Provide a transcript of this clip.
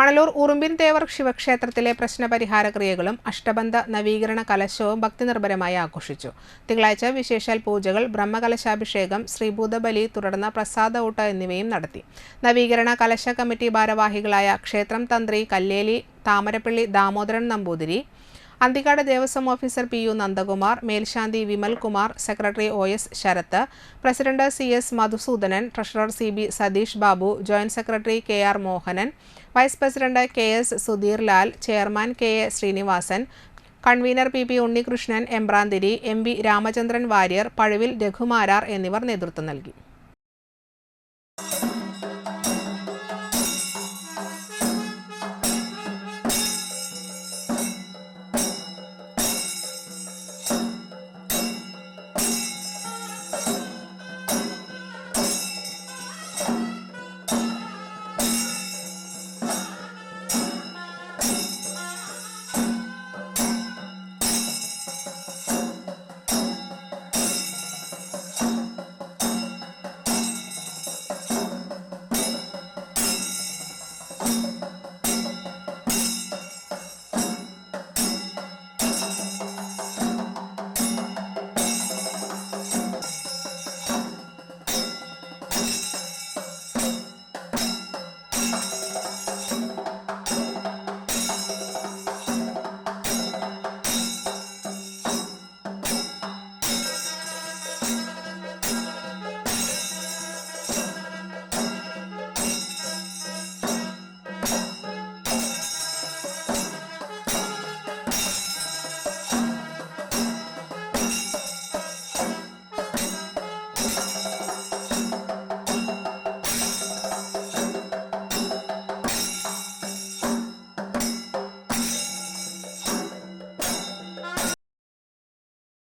മണലൂർ ഉറുമ്പിൻ തേവർ ശിവക്ഷേത്രത്തിലെ പ്രശ്നപരിഹാര ക്രിയകളും അഷ്ടബന്ധ നവീകരണ കലശവും ഭക്തിനിർഭരമായി ആഘോഷിച്ചു. തിങ്കളാഴ്ച വിശേഷാൽ പൂജകൾ, ബ്രഹ്മകലശാഭിഷേകം, ശ്രീഭൂതബലി, തുടർന്ന് പ്രസാദ ഊട്ട് എന്നിവയും നടത്തി. നവീകരണ കലശ കമ്മിറ്റി ഭാരവാഹികളായ ക്ഷേത്രം തന്ത്രി കല്ലേലി താമരപ്പള്ളി ദാമോദരൻ നമ്പൂതിരി, അന്തിക്കാട് ദേവസ്വം ഓഫീസർ പി.യു. നന്ദകുമാർ, മേൽശാന്തി Vimalkumar, secretary O S. Sarath, president C S. Madhusoodanan, treasurer C B. Satheesh Babu, joint secretary K R. Mohanan, vice president K S. Sudheer Lal, chairman K A. Sreenivasan, convener P P. Unnikrishnan Embranthiri, M V. Ramachandran Warrier, Pazhuvil Raghumarar എന്നിവർ നേതൃത്വം നൽകി.